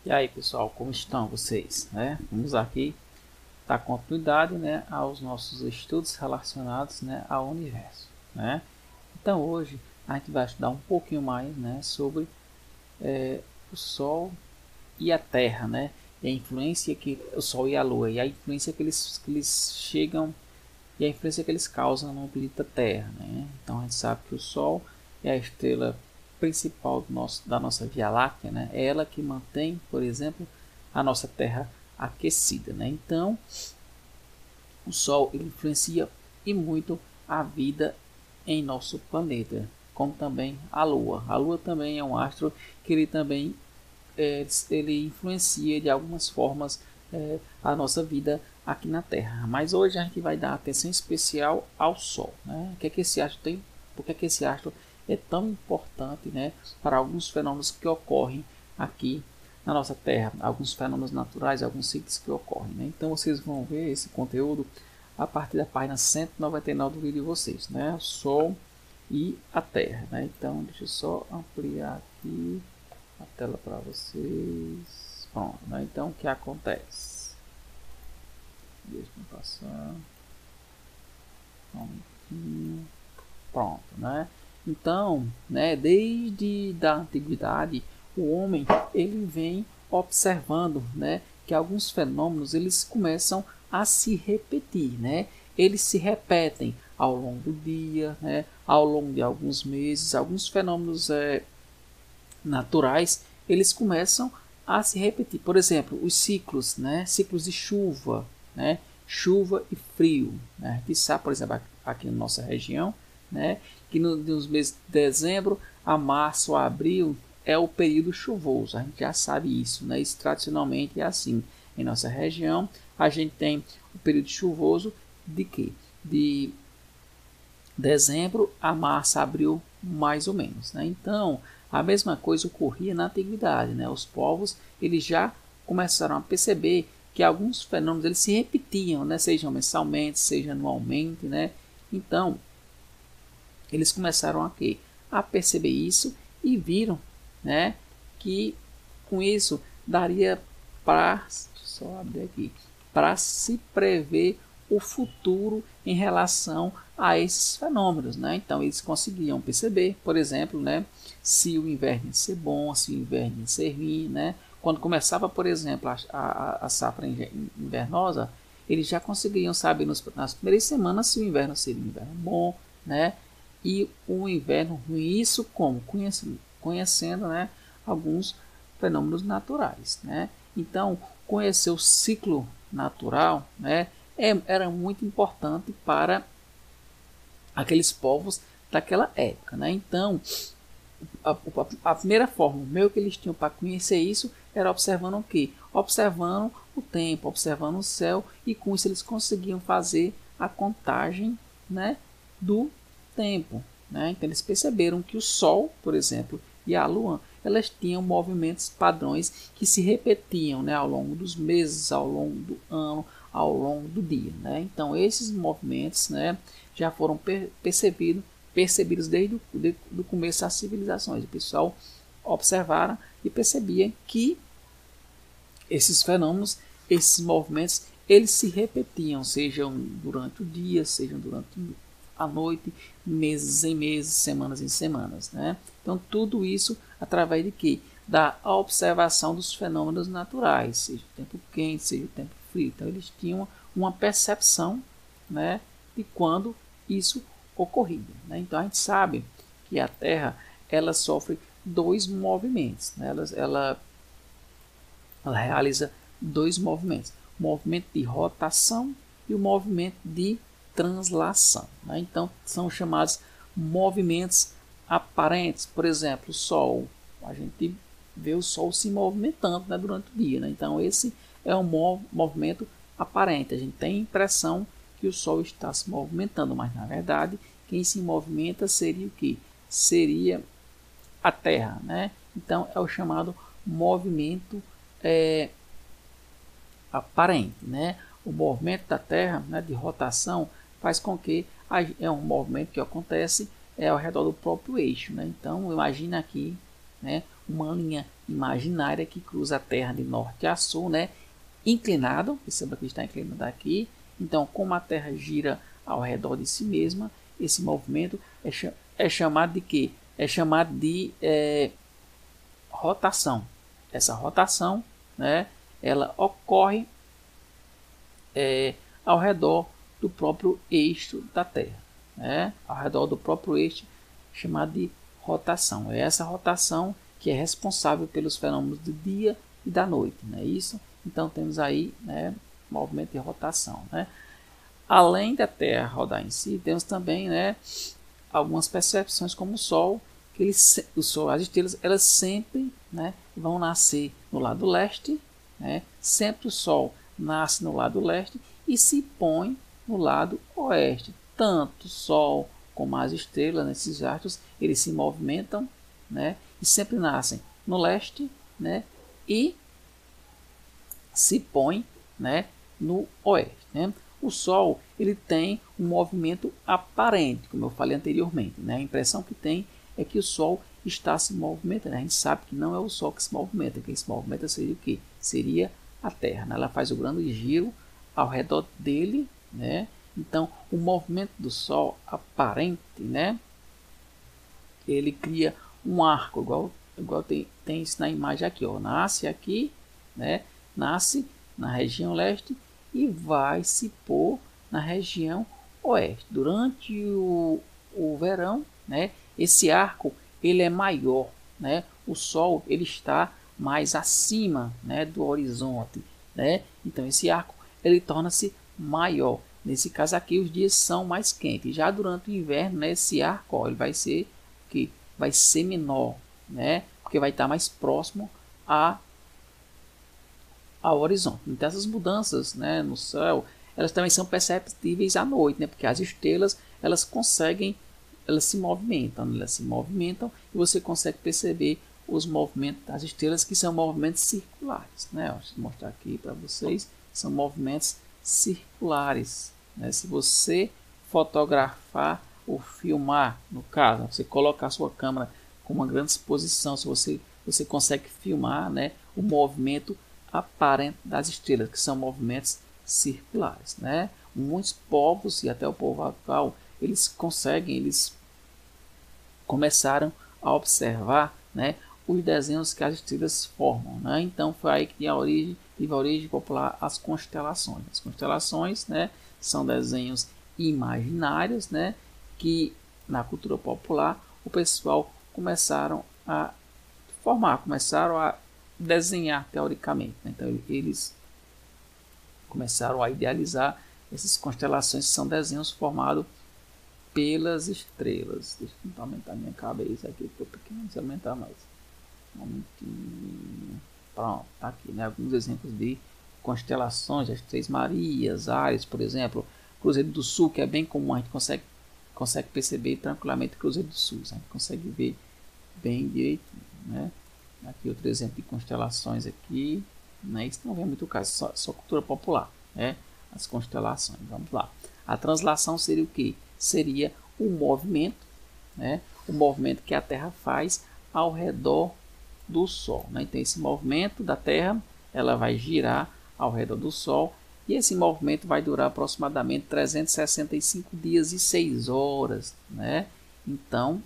E aí, pessoal, como estão vocês, né? Vamos aqui dar continuidade, né, aos nossos estudos relacionados, né, ao universo, né? Então hoje a gente vai estudar um pouquinho mais, né, sobre o Sol e a Terra, né? E a influência que o Sol e a Lua e a influência que eles chegam e a influência que eles causam no planeta Terra, né? Então a gente sabe que o Sol é a estrela principal da nossa Via Láctea, né? É ela que mantém, por exemplo, a nossa Terra aquecida, né? Então o Sol ele influencia e muito a vida em nosso planeta, como também a Lua. A Lua também é um astro que ele também ele influencia de algumas formas a nossa vida aqui na Terra. Mas hoje a gente vai dar atenção especial ao Sol, né? O que é que esse astro tem? Por que é que esse astro é tão importante, né, para alguns fenômenos que ocorrem aqui na nossa Terra, alguns fenômenos naturais, alguns ciclos que ocorrem, né? Então vocês vão ver esse conteúdo a partir da página 199 do vídeo de vocês, né? O Sol e a Terra, né? Então deixa eu só ampliar aqui a tela para vocês. Pronto, né? Então o que acontece? Deixa eu passar um pouquinho. Pronto, né? Então, né, desde a antiguidade, o homem ele vem observando, né, que alguns fenômenos eles começam a se repetir, né? Eles se repetem ao longo do dia, né? Ao longo de alguns meses, alguns fenômenos naturais eles começam a se repetir. Por exemplo, os ciclos, né? Ciclos de chuva, né? Chuva e frio, né? A gente sabe, por exemplo, aqui na nossa região, né, que nos meses de dezembro a março a abril é o período chuvoso. A gente já sabe isso, né? Isso tradicionalmente é assim. Em nossa região a gente tem o período chuvoso de quê? De dezembro a março, abril, mais ou menos, né? Então a mesma coisa ocorria na antiguidade, né? Os povos eles já começaram a perceber que alguns fenômenos eles se repetiam, né? Seja mensalmente, seja anualmente, né? Então eles começaram a perceber isso e viram, né, que com isso daria para só abrir aqui para se prever o futuro em relação a esses fenômenos, né? Então eles conseguiam perceber, por exemplo, né, se o inverno ia ser bom, se o inverno ia ser ruim, né? Quando começava, por exemplo, a safra invernosa, eles já conseguiam saber nas primeiras semanas se o inverno seria um inverno bom, né? E o inverno ruim, isso como? Conhecendo, né, alguns fenômenos naturais, né? Então, conhecer o ciclo natural, né, era muito importante para aqueles povos daquela época, né? Então, a primeira forma, o meio que eles tinham para conhecer isso era observando o quê? Observando o tempo, observando o céu, e com isso eles conseguiam fazer a contagem, né, do tempo, né? Então eles perceberam que o Sol, por exemplo, e a Lua, elas tinham movimentos padrões que se repetiam, né, ao longo dos meses, ao longo do ano, ao longo do dia, né? Então esses movimentos, né, já foram percebidos desde o começo das civilizações. O pessoal observaram e percebia que esses fenômenos, esses movimentos, eles se repetiam, sejam durante o dia, sejam durante a noite, meses em meses, semanas em semanas, né? Então tudo isso através de quê? Da observação dos fenômenos naturais, seja o tempo quente, seja o tempo frio. Então eles tinham uma percepção, né, de quando isso ocorria, né? Então a gente sabe que a Terra ela sofre dois movimentos, né? Ela realiza dois movimentos, o movimento de rotação e o movimento de translação, né? Então são chamados movimentos aparentes. Por exemplo, o Sol, a gente vê o Sol se movimentando, né, durante o dia, né? Então esse é um movimento aparente. A gente tem a impressão que o Sol está se movimentando, mas na verdade quem se movimenta seria o que? Seria a Terra, né? Então é o chamado movimento aparente, né? O movimento da Terra, né, de rotação, faz com que é um movimento que acontece ao redor do próprio eixo, né? Então imagina aqui, né, uma linha imaginária que cruza a Terra de norte a sul, né? Inclinado, perceba que está inclinado aqui. Então, como a Terra gira ao redor de si mesma, esse movimento é chamado de quê? É chamado de rotação. Essa rotação, né, ela ocorre ao redor do próprio eixo da Terra, né? Ao redor do próprio eixo, chamado de rotação. É essa rotação que é responsável pelos fenômenos do dia e da noite, não é isso? Então temos aí, né, movimento de rotação, né? Além da Terra rodar em si, temos também, né, algumas percepções como o Sol, que o Sol, as estrelas, elas sempre, né, vão nascer no lado leste, né? Sempre o Sol nasce no lado leste e se põe no lado oeste. Tanto o Sol como as estrelas, nesses astros, eles se movimentam, né, e sempre nascem no leste, né, e se põem, né, no oeste, né? O Sol, ele tem um movimento aparente, como eu falei anteriormente, né? A impressão que tem é que o Sol está se movimentando. A gente sabe que não é o Sol que se movimenta. Quem se movimenta seria o quê? Seria a Terra, né? Ela faz o grande giro ao redor dele, né? Então, o movimento do Sol aparente, né, ele cria um arco, igual tem isso na imagem aqui, ó. Nasce aqui, né? Nasce na região leste e vai se pôr na região oeste. Durante o verão, né, esse arco ele é maior, né? O Sol ele está mais acima, né, do horizonte, né? Então esse arco ele torna-se maior. Nesse caso aqui os dias são mais quentes. Já durante o inverno, né, esse arco, ó, ele vai ser que vai ser menor, né? Porque vai estar mais próximo ao horizonte. Então essas mudanças, né, no céu, elas também são perceptíveis à noite, né? Porque as estrelas elas se movimentam e você consegue perceber os movimentos das estrelas, que são movimentos circulares, né? Deixa eu mostrar aqui para vocês, são movimentos circulares, né? Se você fotografar ou filmar, no caso, você colocar a sua câmera com uma grande exposição, se você consegue filmar, né, o movimento aparente das estrelas, que são movimentos circulares, né? Muitos povos e até o povo atual, eles começaram a observar, né, os desenhos que as estrelas formam, né? Então foi aí que teve a origem popular as constelações. As constelações, né, são desenhos imaginários, né, que na cultura popular o pessoal começaram a formar, começaram a desenhar teoricamente, né? Então eles começaram a idealizar essas constelações, que são desenhos formados pelas estrelas. Deixa eu aumentar minha cabeça aqui, estou pequeno, deixa eu aumentar mais. Um momentinho. Pronto, tá aqui, né? Alguns exemplos de constelações, as Três Marias, Áries, por exemplo, Cruzeiro do Sul, que é bem comum, a gente consegue perceber tranquilamente o Cruzeiro do Sul, a gente consegue ver bem direitinho, né? Aqui outro exemplo de constelações aqui, né? Isso não é muito caso, só cultura popular, né? As constelações, vamos lá. A translação seria o que? Seria o movimento, né? O movimento que a Terra faz ao redor do Sol, né? Então esse movimento da Terra, ela vai girar ao redor do Sol e esse movimento vai durar aproximadamente 365 dias e 6 horas, né? Então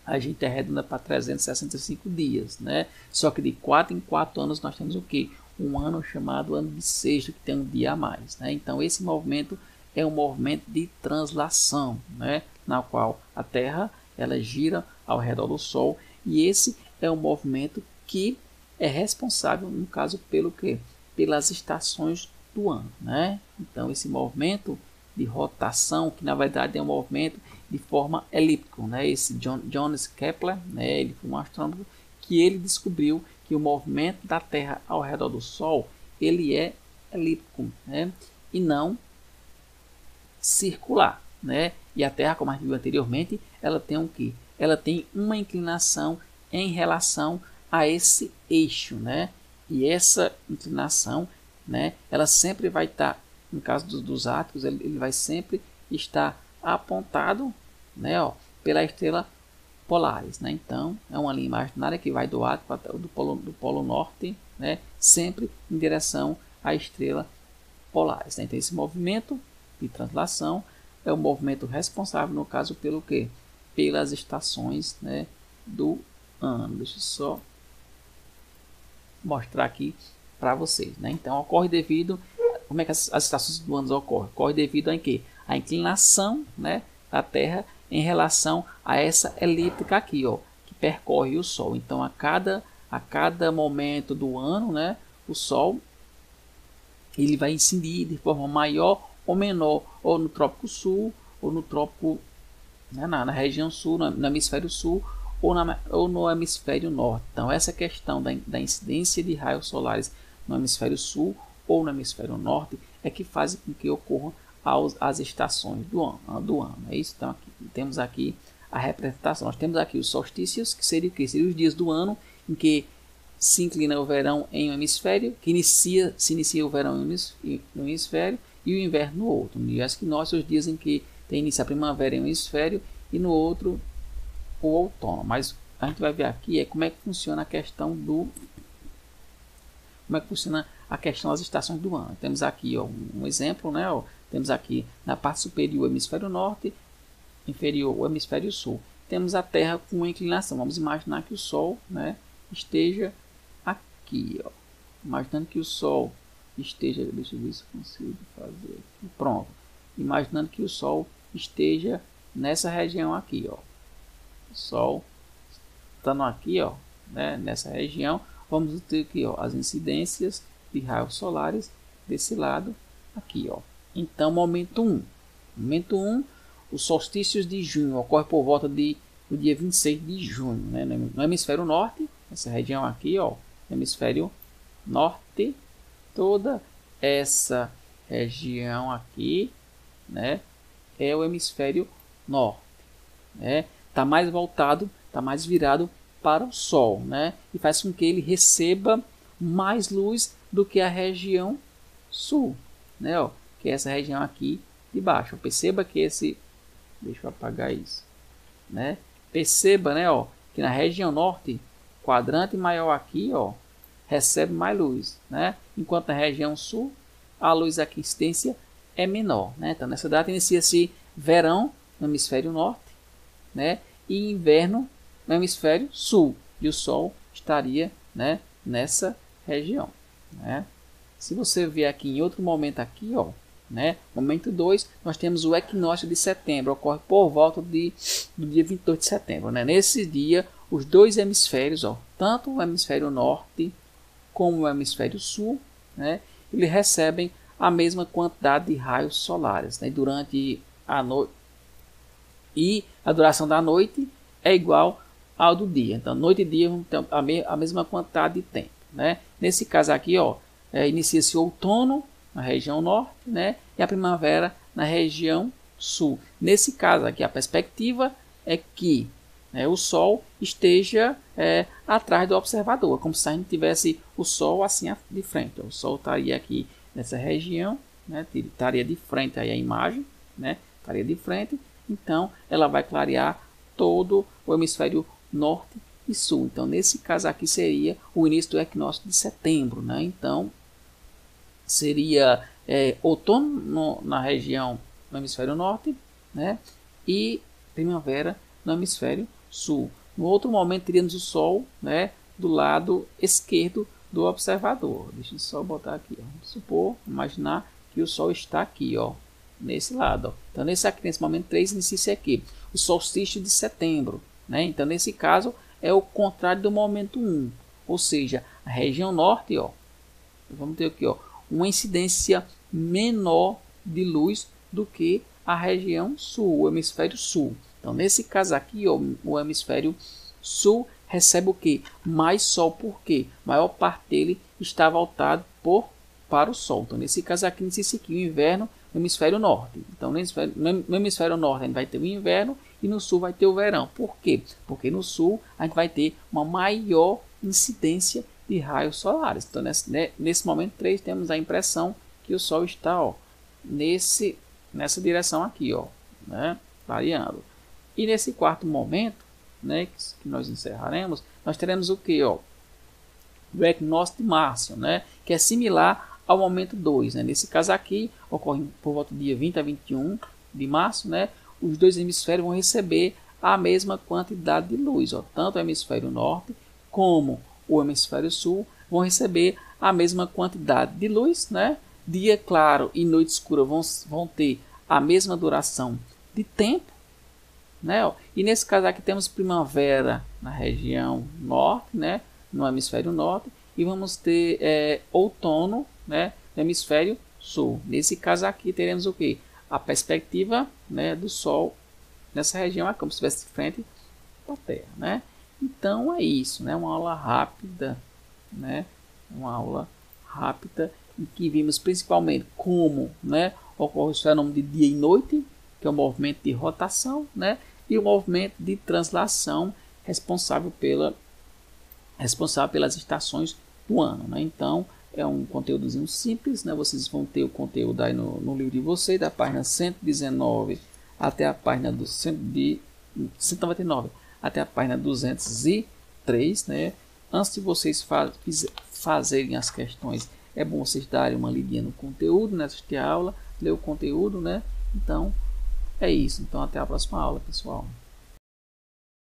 a gente arredonda para 365 dias, né? Só que de 4 em 4 anos nós temos o que? Um ano chamado ano bissexto, que tem um dia a mais, né? Então esse movimento é um movimento de translação, né? Na qual a Terra ela gira ao redor do Sol e esse é um movimento que é responsável, no caso, pelo quê? Pelas estações do ano, né? Então esse movimento de rotação, que na verdade é um movimento de forma elíptica, né? Esse Johannes Kepler, né? Ele foi um astrônomo que ele descobriu que o movimento da Terra ao redor do Sol ele é elíptico, né? E não circular, né? E a Terra, como a gente viu anteriormente, ela tem um que? Ela tem uma inclinação em relação a esse eixo, né? E essa inclinação, né? Ela sempre vai estar, no caso dos átomos, ele vai sempre estar apontado, né? Ó, pela estrela polares, né? Então é uma linha imaginária que vai do polo norte, né? Sempre em direção à estrela polares, né? Então esse movimento de translação é o movimento responsável, no caso, pelo quê? Pelas estações, né, do ano. Deixa eu só mostrar aqui para vocês, né? Então ocorre devido, como é que as estações do ano ocorrem? Ocorre devido a quê? A inclinação, né, da Terra em relação a essa elíptica aqui, ó, que percorre o Sol. Então a cada momento do ano, né, o Sol ele vai incidir de forma maior ou menor, ou no trópico sul, ou no trópico, né, na região sul, no hemisfério sul, ou no hemisfério norte. Então essa questão da incidência de raios solares no hemisfério sul ou no hemisfério norte é que faz com que ocorram as estações do ano. É isso? Então aqui, temos aqui a representação. Nós temos aqui os solstícios, que seria o quê? Seriam os dias do ano em que se inclina o verão em um hemisfério, se inicia o verão em um hemisfério e o inverno no outro. E as equinócios, os dias em que tem início a primavera em um hemisfério e no outro o outono. Mas a gente vai ver aqui como é que funciona a questão das estações do ano. Temos aqui, ó, um exemplo, né? Ó, temos aqui na parte superior o hemisfério norte, inferior o hemisfério sul. Temos a Terra com uma inclinação. Vamos imaginar que o Sol, né, esteja aqui, ó. Imaginando que o Sol esteja, deixa eu ver se eu consigo fazer aqui. Pronto. Imaginando que o Sol esteja nessa região aqui, ó. O Sol estando aqui, ó, né, nessa região, vamos ter aqui, ó, as incidências de raios solares desse lado aqui, ó. Então, momento 1. Momento 1, os solstícios de junho ocorre por volta do dia 26 de junho, né, no hemisfério norte, essa região aqui, ó, hemisfério norte, toda essa região aqui, né, é o hemisfério norte, né? Tá mais voltado, tá mais virado para o Sol, né? E faz com que ele receba mais luz do que a região sul, né? Ó, que é essa região aqui de baixo. Perceba que deixa eu apagar isso, né? Perceba, né? Ó, que na região norte, quadrante maior aqui, ó, recebe mais luz, né? Enquanto na região sul, a luz aqui incidência é menor, né? Então nessa data inicia-se verão no hemisfério norte, né? E inverno no hemisfério sul, e o Sol estaria, né, nessa região, né? Se você ver aqui em outro momento aqui, ó, né, momento 2, nós temos o equinócio de setembro, ocorre por volta do dia 22 de setembro, né? Nesse dia, os dois hemisférios, ó, tanto o hemisfério norte como o hemisfério sul, né, eles recebem a mesma quantidade de raios solares, né, durante a noite. E a duração da noite é igual ao do dia. Então, noite e dia vão ter a mesma quantidade de tempo, né? Nesse caso aqui, ó, inicia-se o outono na região norte, né? E a primavera na região sul. Nesse caso aqui, a perspectiva é que, né, o Sol esteja atrás do observador, como se a gente tivesse o Sol assim de frente. O Sol estaria aqui nessa região, né? Estaria de frente aí a imagem, né? Estaria de frente. Então, ela vai clarear todo o hemisfério norte e sul. Então, nesse caso aqui seria o início do equinócio de setembro, né? Então, seria outono na região no hemisfério norte, né? E primavera no hemisfério sul. No outro momento, teríamos o Sol, né, do lado esquerdo do observador. Deixa eu só botar aqui, ó. Vamos supor, imaginar que o Sol está aqui, ó, nesse lado, ó. Então nesse momento 3 inicia aqui o solstício de setembro, né? Então nesse caso é o contrário do momento 1, ou seja, a região norte, ó, vamos ter aqui, ó, uma incidência menor de luz do que a região sul, o hemisfério sul. Então nesse caso aqui, ó, o hemisfério sul recebe o que? Mais sol, porque a maior parte dele está voltado para o Sol. Então nesse caso aqui inicia aqui o inverno no hemisfério norte. Então, no hemisfério norte a gente vai ter o inverno e no sul vai ter o verão. Por quê? Porque no sul a gente vai ter uma maior incidência de raios solares. Então, nesse momento 3, temos a impressão que o Sol está, ó, nessa direção aqui, ó, né, variando. E nesse quarto momento, né, que nós encerraremos, nós teremos o que? Ó, o equinócio de Márcio, né, que é similar ao momento 2. Né? Nesse caso aqui, ocorre por volta do dia 20 a 21 de março, né, os dois hemisférios vão receber a mesma quantidade de luz. Ó. Tanto o hemisfério norte como o hemisfério sul vão receber a mesma quantidade de luz. Né? Dia claro e noite escura vão ter a mesma duração de tempo. Né? Ó. E nesse caso aqui temos primavera na região norte, né? No hemisfério norte, e vamos ter outono, né? No hemisfério sul. Nesse caso aqui teremos o que? A perspectiva, né, do Sol nessa região é como se estivesse de frente para a Terra, né? Então é isso, né? Uma aula rápida, né? Uma aula rápida em que vimos principalmente como, né, ocorre o fenômeno de dia e noite, que é o movimento de rotação, né? E o movimento de translação responsável pelas estações do ano, né? Então é um conteúdozinho simples, né? Vocês vão ter o conteúdo aí no livro de vocês, da página 119 até a página do 199 até a página 203, né? Antes de vocês fazerem as questões, é bom vocês darem uma lidinha no conteúdo, né? Assistir a aula, ler o conteúdo, né? Então é isso. Então até a próxima aula, pessoal.